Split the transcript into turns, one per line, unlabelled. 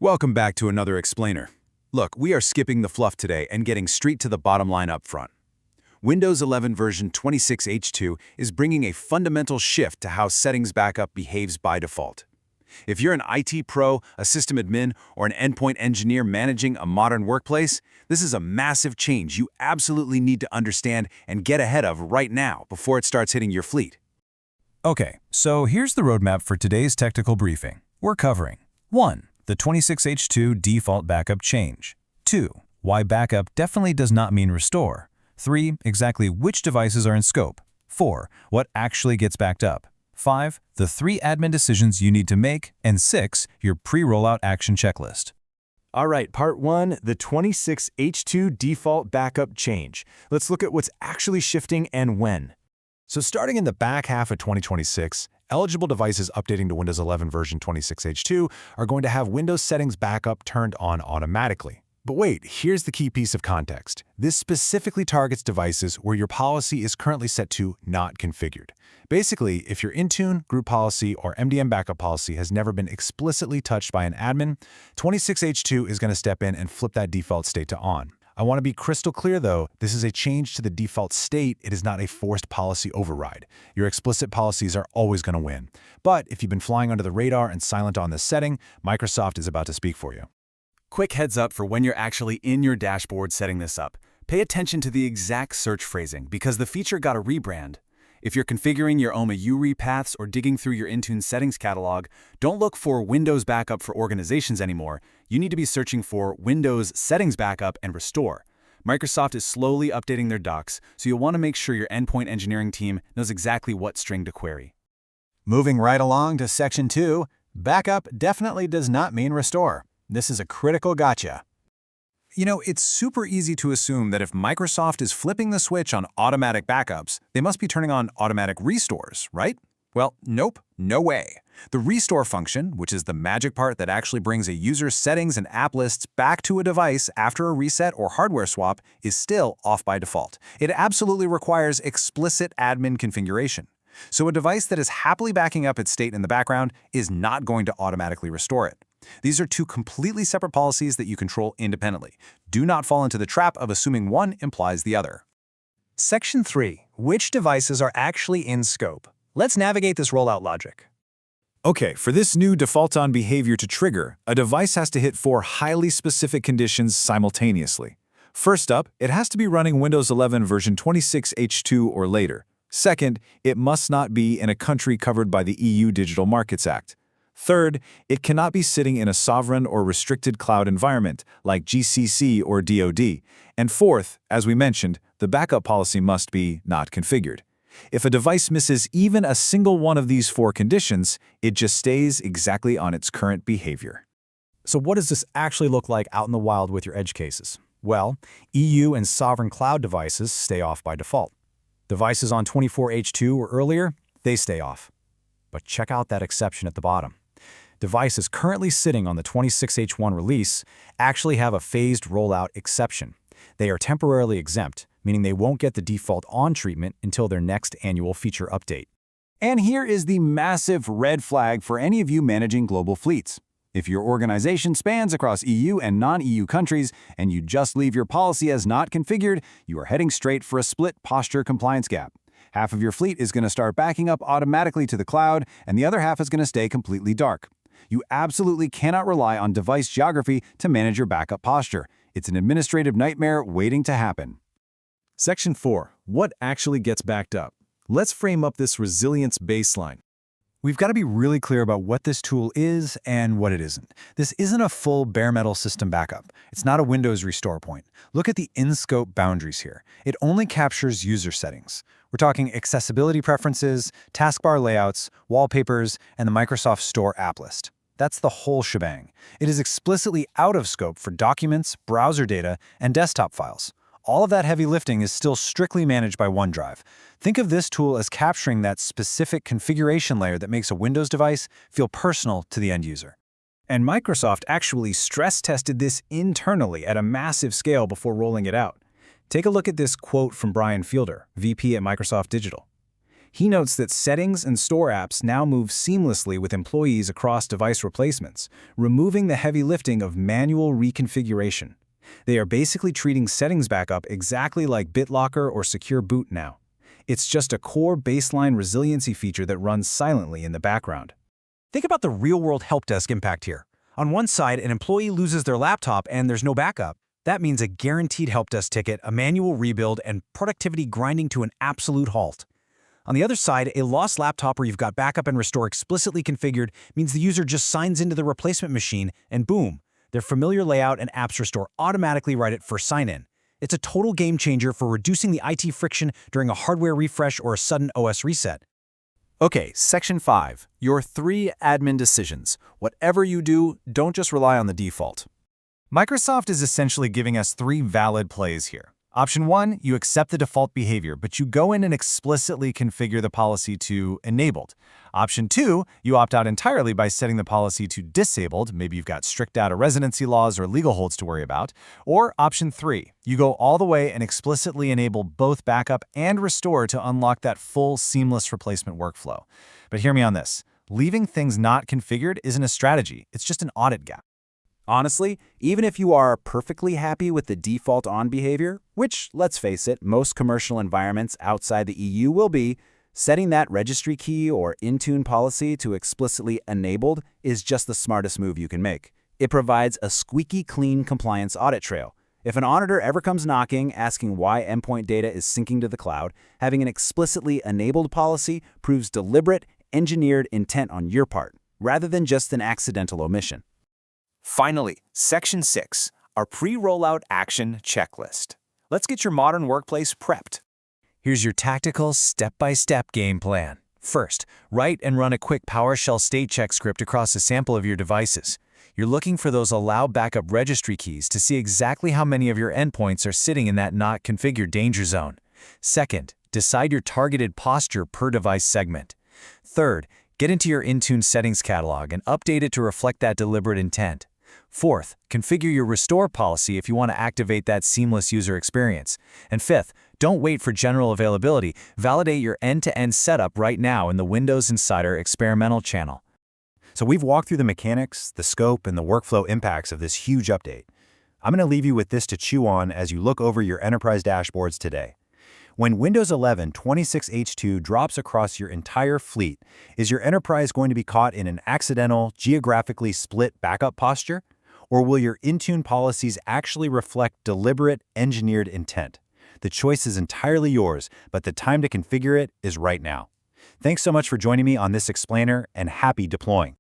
Welcome back to another explainer. Look, we are skipping the fluff today and getting straight to the bottom line up front. Windows 11 version 26H2 is bringing a fundamental shift to how settings backup behaves by default. If you're an IT pro, a system admin, or an endpoint engineer managing a modern workplace, this is a massive change you absolutely need to understand and get ahead of right now before it starts hitting your fleet.
Okay, so here's the roadmap for today's technical briefing. We're covering 1. The 26H2 default backup change. 2. Why backup definitely does not mean restore. 3. Exactly which devices are in scope. 4. What actually gets backed up. 5. The 3 admin decisions you need to make. And 6. Your pre-rollout action checklist.
All right, part 1, the 26H2 default backup change. Let's look at what's actually shifting and when. So starting in the back half of 2026, eligible devices updating to Windows 11 version 26H2 are going to have Windows settings backup turned on automatically. But wait, here's the key piece of context. This specifically targets devices where your policy is currently set to not configured. Basically, if your Intune, group policy, or MDM backup policy has never been explicitly touched by an admin, 26H2 is going to step in and flip that default state to on. I want to be crystal clear though, this is a change to the default state, it is not a forced policy override. Your explicit policies are always going to win. But if you've been flying under the radar and silent on this setting, Microsoft is about to speak for you.
Quick heads up for when you're actually in your dashboard setting this up. Pay attention to the exact search phrasing because the feature got a rebrand. If you're configuring your OMA URI paths or digging through your Intune settings catalog, don't look for Windows Backup for Organizations anymore. You need to be searching for Windows Settings Backup and Restore. Microsoft is slowly updating their docs, so you'll want to make sure your endpoint engineering team knows exactly what string to query.
Moving right along to Section 2, backup definitely does not mean restore. This is a critical gotcha.
You know, it's super easy to assume that if Microsoft is flipping the switch on automatic backups, they must be turning on automatic restores, right? Well, nope, no way. The restore function, which is the magic part that actually brings a user's settings and app lists back to a device after a reset or hardware swap, is still off by default. It absolutely requires explicit admin configuration. So a device that is happily backing up its state in the background is not going to automatically restore it. These are two completely separate policies that you control independently. Do not fall into the trap of assuming one implies the other.
Section 3. Which devices are actually in scope? Let's navigate this rollout logic.
Okay, for this new default-on behavior to trigger, a device has to hit 4 highly specific conditions simultaneously. First up, it has to be running Windows 11 version 26H2 or later. Second, it must not be in a country covered by the EU Digital Markets Act. Third, it cannot be sitting in a sovereign or restricted cloud environment like GCC or DoD. And fourth, as we mentioned, the backup policy must be not configured. If a device misses even a single one of these 4 conditions, it just stays exactly on its current behavior.
So what does this actually look like out in the wild with your edge cases? Well, EU and sovereign cloud devices stay off by default. Devices on 24H2 or earlier, they stay off. But check out that exception at the bottom. Devices currently sitting on the 26H1 release actually have a phased rollout exception. They are temporarily exempt, meaning they won't get the default on treatment until their next annual feature update.
And here is the massive red flag for any of you managing global fleets. If your organization spans across EU and non-EU countries and you just leave your policy as not configured, you are heading straight for a split posture compliance gap. Half of your fleet is going to start backing up automatically to the cloud, and the other half is going to stay completely dark. You absolutely cannot rely on device geography to manage your backup posture. It's an administrative nightmare waiting to happen.
Section 4. What actually gets backed up? Let's frame up this resilience baseline.
We've got to be really clear about what this tool is and what it isn't. This isn't a full bare metal system backup. It's not a Windows restore point. Look at the in-scope boundaries here. It only captures user settings. We're talking accessibility preferences, taskbar layouts, wallpapers, and the Microsoft Store app list. That's the whole shebang. It is explicitly out of scope for documents, browser data, and desktop files. All of that heavy lifting is still strictly managed by OneDrive. Think of this tool as capturing that specific configuration layer that makes a Windows device feel personal to the end user. And Microsoft actually stress-tested this internally at a massive scale before rolling it out. Take a look at this quote from Brian Fielder, VP at Microsoft Digital.
He notes that settings and store apps now move seamlessly with employees across device replacements, removing the heavy lifting of manual reconfiguration. They are basically treating settings backup exactly like BitLocker or Secure Boot now. It's just a core baseline resiliency feature that runs silently in the background.
Think about the real-world help desk impact here. On one side, an employee loses their laptop and there's no backup. That means a guaranteed help desk ticket, a manual rebuild, and productivity grinding to an absolute halt. On the other side, a lost laptop where you've got backup and restore explicitly configured means the user just signs into the replacement machine and boom, their familiar layout and apps restore automatically right at first sign-in. It's a total game changer for reducing the IT friction during a hardware refresh or a sudden OS reset.
Okay, Section 5. Your 3 admin decisions. Whatever you do, don't just rely on the default. Microsoft is essentially giving us 3 valid plays here. Option 1, you accept the default behavior, but you go in and explicitly configure the policy to enabled. Option 2, you opt out entirely by setting the policy to disabled, maybe you've got strict data residency laws or legal holds to worry about. Or Option 3, you go all the way and explicitly enable both backup and restore to unlock that full seamless replacement workflow. But hear me on this, leaving things not configured isn't a strategy, it's just an audit gap.
Honestly, even if you are perfectly happy with the default on behavior, which, let's face it, most commercial environments outside the EU will be, setting that registry key or Intune policy to explicitly enabled is just the smartest move you can make. It provides a squeaky clean compliance audit trail. If an auditor ever comes knocking asking why endpoint data is syncing to the cloud, having an explicitly enabled policy proves deliberate, engineered intent on your part, rather than just an accidental omission.
Finally, Section 6, our pre-rollout action checklist. Let's get your modern workplace prepped.
Here's your tactical, step-by-step game plan. First, write and run a quick PowerShell state check script across a sample of your devices. You're looking for those allow backup registry keys to see exactly how many of your endpoints are sitting in that not configured danger zone. Second, decide your targeted posture per device segment. Third, get into your Intune settings catalog and update it to reflect that deliberate intent. Fourth, configure your restore policy if you want to activate that seamless user experience. And fifth, don't wait for general availability. Validate your end-to-end setup right now in the Windows Insider experimental channel.
So we've walked through the mechanics, the scope, and the workflow impacts of this huge update. I'm going to leave you with this to chew on as you look over your enterprise dashboards today. When Windows 11 26H2 drops across your entire fleet, is your enterprise going to be caught in an accidental, geographically split backup posture? Or will your Intune policies actually reflect deliberate, engineered intent? The choice is entirely yours, but the time to configure it is right now. Thanks so much for joining me on this explainer, and happy deploying.